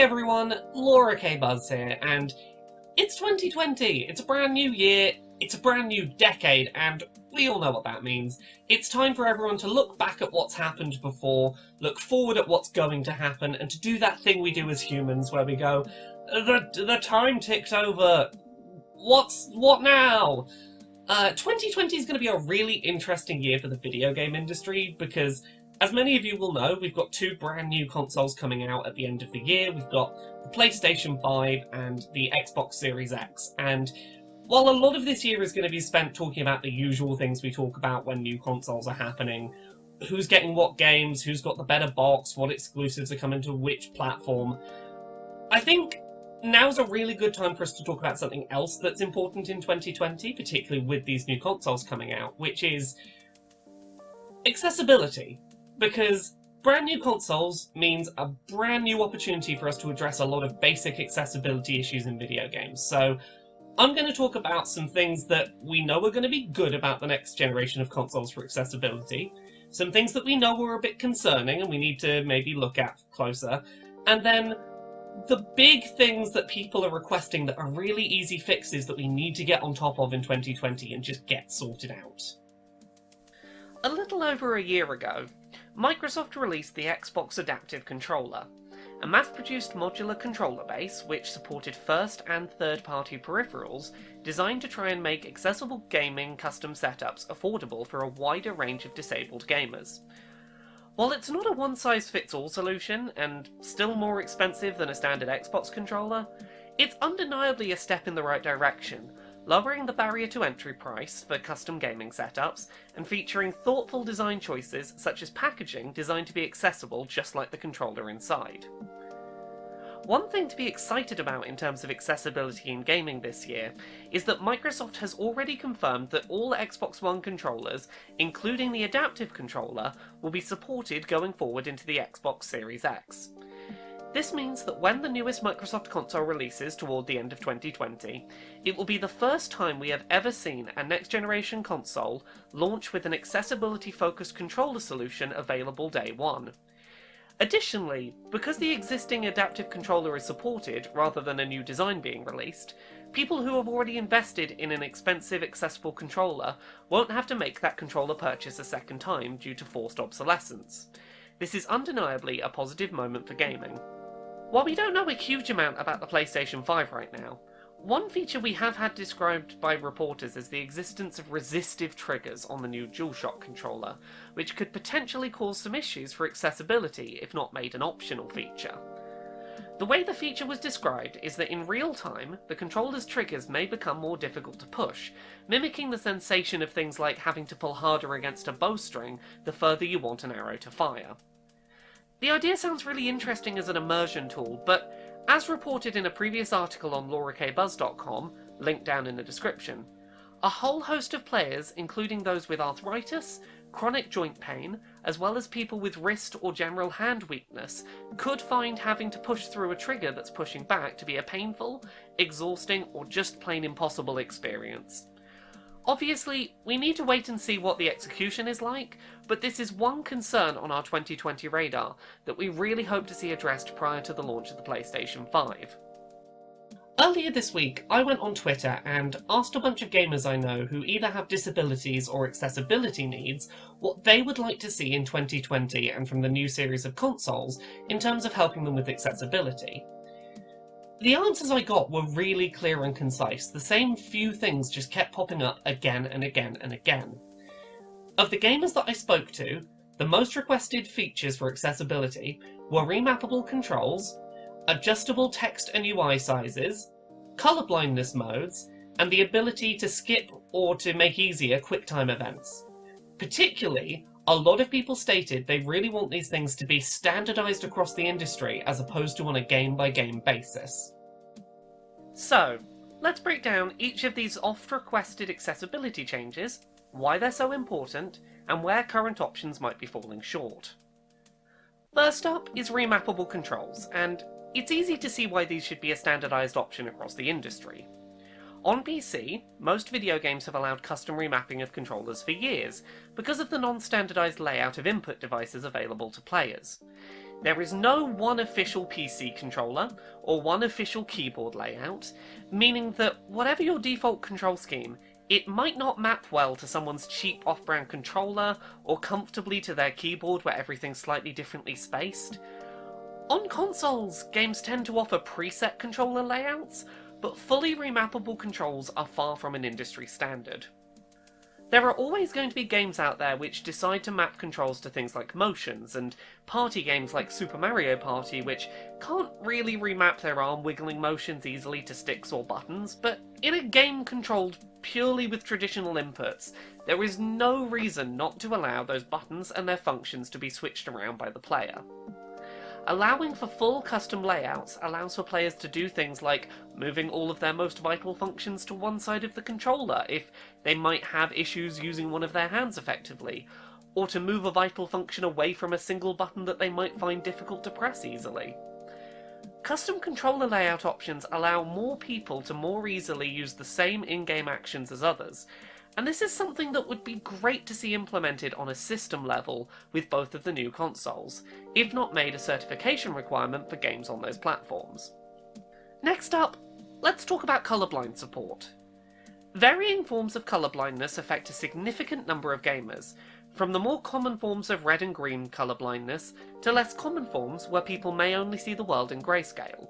everyone, Laura K. Buzz here, and it's 2020, it's a brand new year, it's a brand new decade, and we all know what that means. It's time for everyone to look back at what's happened before, look forward at what's going to happen, and to do that thing we do as humans where we go, the time ticked over, what now? 2020 is going to be a really interesting year for the video game industry because, as many of you will know, we've got two brand new consoles coming out at the end of the year. We've got the PlayStation 5 and the Xbox Series X. And while a lot of this year is going to be spent talking about the usual things we talk about when new consoles are happening, who's getting what games, who's got the better box, what exclusives are coming to which platform, I think now's a really good time for us to talk about something else that's important in 2020, particularly with these new consoles coming out, which is accessibility. Because brand new consoles means a brand new opportunity for us to address a lot of basic accessibility issues in video games. So I'm going to talk about some things that we know are going to be good about the next generation of consoles for accessibility, some things that we know are a bit concerning and we need to maybe look at closer, and then the big things that people are requesting that are really easy fixes that we need to get on top of in 2020 and just get sorted out. A little over a year ago, Microsoft released the Xbox Adaptive Controller, a mass-produced modular controller base which supported first and third-party peripherals designed to try and make accessible gaming custom setups affordable for a wider range of disabled gamers. While it's not a one-size-fits-all solution, and still more expensive than a standard Xbox controller, it's undeniably a step in the right direction, lowering the barrier to entry price for custom gaming setups, and featuring thoughtful design choices such as packaging designed to be accessible just like the controller inside. One thing to be excited about in terms of accessibility in gaming this year is that Microsoft has already confirmed that all Xbox One controllers, including the adaptive controller, will be supported going forward into the Xbox Series X. This means that when the newest Microsoft console releases toward the end of 2020, it will be the first time we have ever seen a next-generation console launch with an accessibility-focused controller solution available day one. Additionally, because the existing adaptive controller is supported rather than a new design being released, people who have already invested in an expensive, accessible controller won't have to make that controller purchase a second time due to forced obsolescence. This is undeniably a positive moment for gaming. While we don't know a huge amount about the PlayStation 5 right now, one feature we have had described by reporters is the existence of resistive triggers on the new Dualshock Controller, which could potentially cause some issues for accessibility if not made an optional feature. The way the feature was described is that in real time, the controller's triggers may become more difficult to push, mimicking the sensation of things like having to pull harder against a bowstring the further you want an arrow to fire. The idea sounds really interesting as an immersion tool, but as reported in a previous article on laurakbuzz.com, linked down in the description, a whole host of players, including those with arthritis, chronic joint pain, as well as people with wrist or general hand weakness, could find having to push through a trigger that's pushing back to be a painful, exhausting, or just plain impossible experience. Obviously, we need to wait and see what the execution is like, but this is one concern on our 2020 radar that we really hope to see addressed prior to the launch of the PlayStation 5. Earlier this week, I went on Twitter and asked a bunch of gamers I know who either have disabilities or accessibility needs what they would like to see in 2020 and from the new series of consoles in terms of helping them with accessibility. The answers I got were really clear and concise. The same few things just kept popping up again and again and again. Of the gamers that I spoke to, the most requested features for accessibility were remappable controls, adjustable text and UI sizes, colorblindness modes, and the ability to skip or to make easier QuickTime events. Particularly, a lot of people stated they really want these things to be standardized across the industry as opposed to on a game-by-game basis. So, let's break down each of these oft-requested accessibility changes, why they're so important, and where current options might be falling short. First up is remappable controls, and it's easy to see why these should be a standardized option across the industry. On PC, most video games have allowed custom remapping of controllers for years, because of the non-standardized layout of input devices available to players. There is no one official PC controller, or one official keyboard layout, meaning that whatever your default control scheme, it might not map well to someone's cheap off-brand controller, or comfortably to their keyboard where everything's slightly differently spaced. On consoles, games tend to offer preset controller layouts, but fully remappable controls are far from an industry standard. There are always going to be games out there which decide to map controls to things like motions, and party games like Super Mario Party which can't really remap their arm wiggling motions easily to sticks or buttons, but in a game controlled purely with traditional inputs, there is no reason not to allow those buttons and their functions to be switched around by the player. Allowing for full custom layouts allows for players to do things like moving all of their most vital functions to one side of the controller if they might have issues using one of their hands effectively, or to move a vital function away from a single button that they might find difficult to press easily. Custom controller layout options allow more people to more easily use the same in-game actions as others, and this is something that would be great to see implemented on a system level with both of the new consoles, if not made a certification requirement for games on those platforms. Next up, let's talk about Colourblind Support. Varying forms of colourblindness affect a significant number of gamers, from the more common forms of red and green colourblindness to less common forms where people may only see the world in grayscale.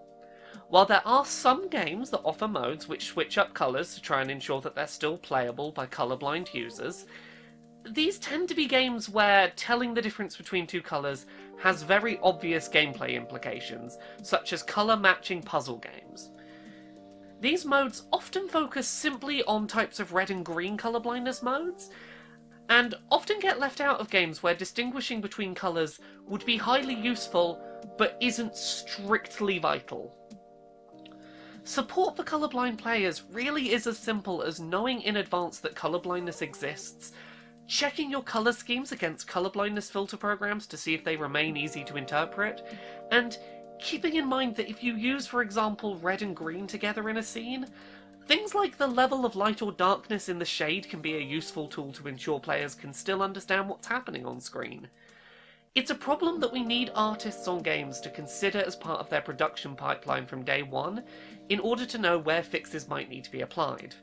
While there are some games that offer modes which switch up colours to try and ensure that they're still playable by colourblind users, these tend to be games where telling the difference between two colours has very obvious gameplay implications, such as colour matching puzzle games. These modes often focus simply on types of red and green colourblindness modes, and often get left out of games where distinguishing between colours would be highly useful, but isn't strictly vital. Support for colourblind players really is as simple as knowing in advance that colourblindness exists, checking your colour schemes against colourblindness filter programs to see if they remain easy to interpret, and keeping in mind that if you use, for example, red and green together in a scene, things like the level of light or darkness in the shade can be a useful tool to ensure players can still understand what's happening on screen. It's a problem that we need artists on games to consider as part of their production pipeline from day one, in order to know where fixes might need to be applied.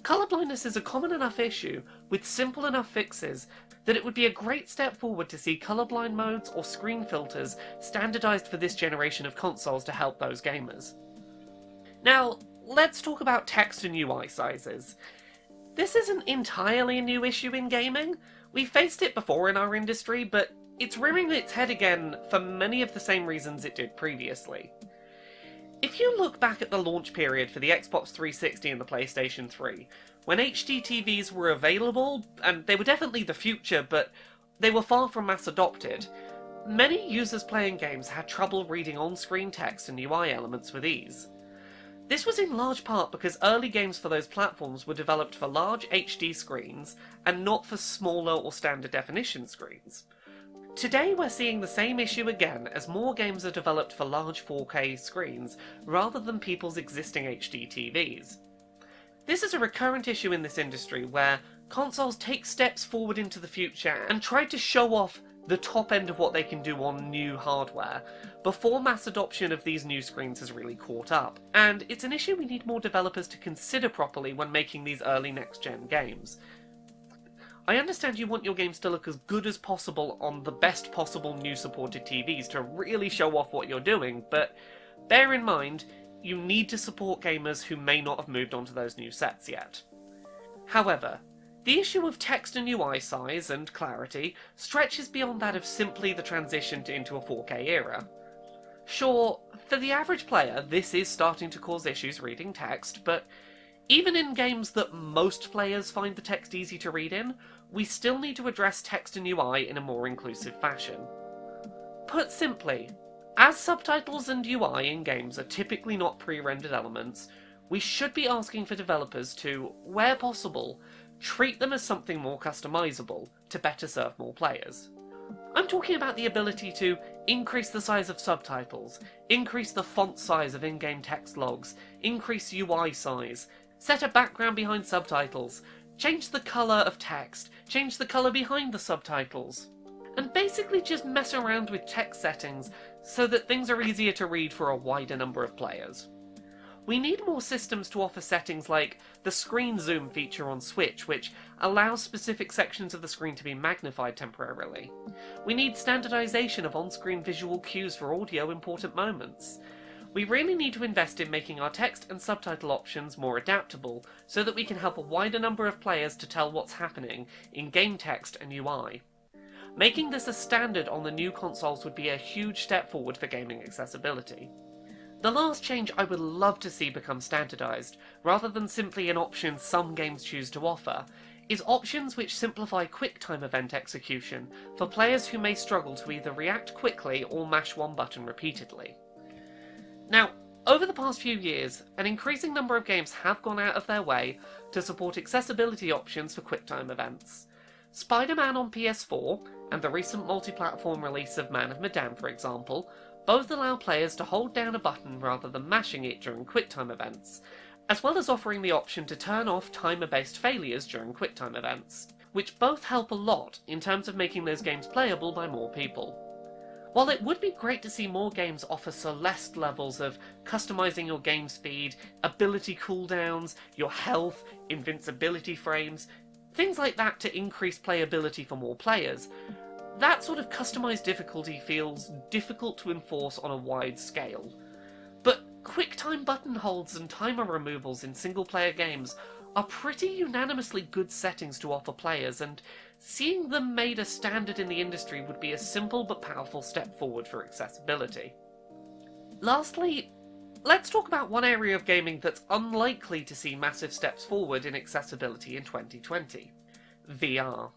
Colourblindness is a common enough issue, with simple enough fixes, that it would be a great step forward to see colourblind modes or screen filters standardised for this generation of consoles to help those gamers. Now, let's talk about text and UI sizes. This isn't entirely a new issue in gaming. We've faced it before in our industry, but it's rearing its head again for many of the same reasons it did previously. If you look back at the launch period for the Xbox 360 and the PlayStation 3, when HD TVs were available, and they were definitely the future, but they were far from mass adopted, many users playing games had trouble reading on-screen text and UI elements with ease. This was in large part because early games for those platforms were developed for large HD screens and not for smaller or standard definition screens. Today we're seeing the same issue again as more games are developed for large 4K screens rather than people's existing HD TVs. This is a recurrent issue in this industry where consoles take steps forward into the future and try to show off the top end of what they can do on new hardware before mass adoption of these new screens has really caught up, and it's an issue we need more developers to consider properly when making these early next-gen games. I understand you want your games to look as good as possible on the best possible new supported TVs to really show off what you're doing, but bear in mind, you need to support gamers who may not have moved onto those new sets yet. However, the issue of text and UI size and clarity stretches beyond that of simply the transition into a 4K era. Sure, for the average player, this is starting to cause issues reading text, but even in games that most players find the text easy to read in, we still need to address text and UI in a more inclusive fashion. Put simply, as subtitles and UI in games are typically not pre-rendered elements, we should be asking for developers to, where possible, treat them as something more customizable to better serve more players. I'm talking about the ability to increase the size of subtitles, increase the font size of in-game text logs, increase UI size, set a background behind subtitles, change the colour of text, change the colour behind the subtitles. and basically just mess around with text settings so that things are easier to read for a wider number of players. We need more systems to offer settings like the screen zoom feature on Switch, which allows specific sections of the screen to be magnified temporarily. We need standardization of on-screen visual cues for audio important moments. We really need to invest in making our text and subtitle options more adaptable, so that we can help a wider number of players to tell what's happening in game text and UI. Making this a standard on the new consoles would be a huge step forward for gaming accessibility. The last change I would love to see become standardised, rather than simply an option some games choose to offer, is options which simplify QuickTime event execution for players who may struggle to either react quickly or mash one button repeatedly. Now, over the past few years, an increasing number of games have gone out of their way to support accessibility options for QuickTime events. Spider-Man on PS4, and the recent multi-platform release of Man of Medan, for example, both allow players to hold down a button rather than mashing it during QuickTime events, as well as offering the option to turn off timer-based failures during QuickTime events, which both help a lot in terms of making those games playable by more people. While it would be great to see more games offer Celeste levels of customizing your game speed, ability cooldowns, your health, invincibility frames, things like that to increase playability for more players, that sort of customized difficulty feels difficult to enforce on a wide scale. But QuickTime button holds and timer removals in single-player games are pretty unanimously good settings to offer players, and seeing them made a standard in the industry would be a simple but powerful step forward for accessibility. Lastly, let's talk about one area of gaming that's unlikely to see massive steps forward in accessibility in 2020: VR.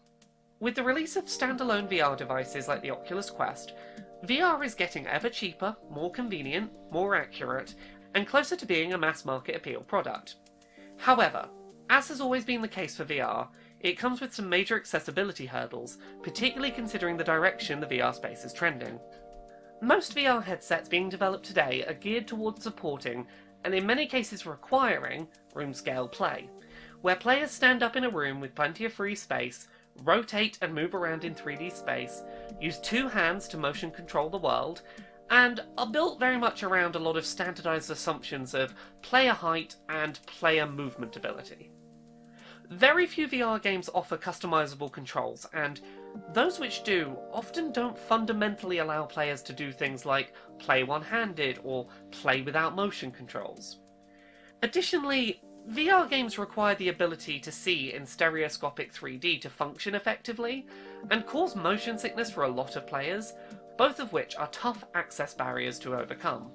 With the release of standalone VR devices like the Oculus Quest, VR is getting ever cheaper, more convenient, more accurate, and closer to being a mass market appeal product. However, as has always been the case for VR, it comes with some major accessibility hurdles, particularly considering the direction the VR space is trending. Most VR headsets being developed today are geared towards supporting, and in many cases requiring, room-scale play, where players stand up in a room with plenty of free space, rotate and move around in 3D space, use two hands to motion control the world, and are built very much around a lot of standardized assumptions of player height and player movement ability. Very few VR games offer customizable controls, and those which do often don't fundamentally allow players to do things like play one-handed or play without motion controls. Additionally, VR games require the ability to see in stereoscopic 3D to function effectively, and cause motion sickness for a lot of players, both of which are tough access barriers to overcome.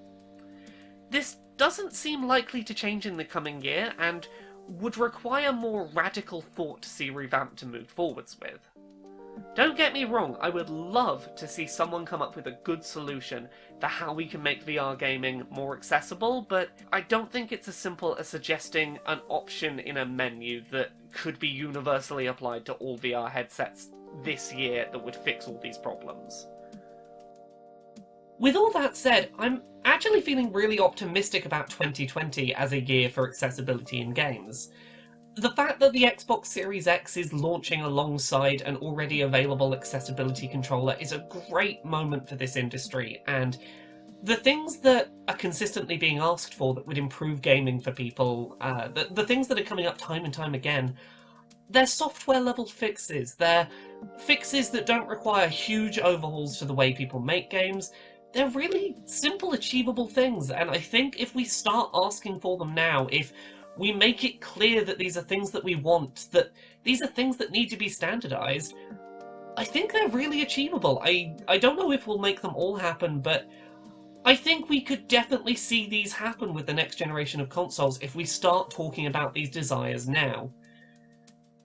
This doesn't seem likely to change in the coming year, and would require more radical thought to see revamped and moved forwards with. Don't get me wrong, I would love to see someone come up with a good solution for how we can make VR gaming more accessible, but I don't think it's as simple as suggesting an option in a menu that could be universally applied to all VR headsets this year that would fix all these problems. With all that said, I'm actually feeling really optimistic about 2020 as a year for accessibility in games. The fact that the Xbox Series X is launching alongside an already available accessibility controller is a great moment for this industry, and the things that are consistently being asked for that would improve gaming for people, the things that are coming up time and time again, they're software-level fixes. They're fixes that don't require huge overhauls to the way people make games. They're really simple, achievable things, and I think if we start asking for them now, if we make it clear that these are things that we want, that these are things that need to be standardized, I think they're really achievable. I don't know if we'll make them all happen, but I think we could definitely see these happen with the next generation of consoles if we start talking about these desires now.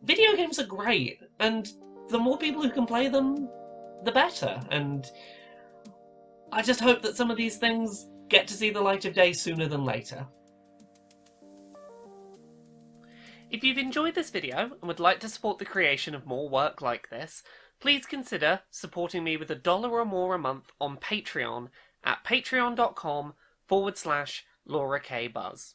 Video games are great, and the more people who can play them, the better, and I just hope that some of these things get to see the light of day sooner than later. If you've enjoyed this video and would like to support the creation of more work like this, please consider supporting me with $1 or more a month on Patreon at patreon.com/LauraKBuzz.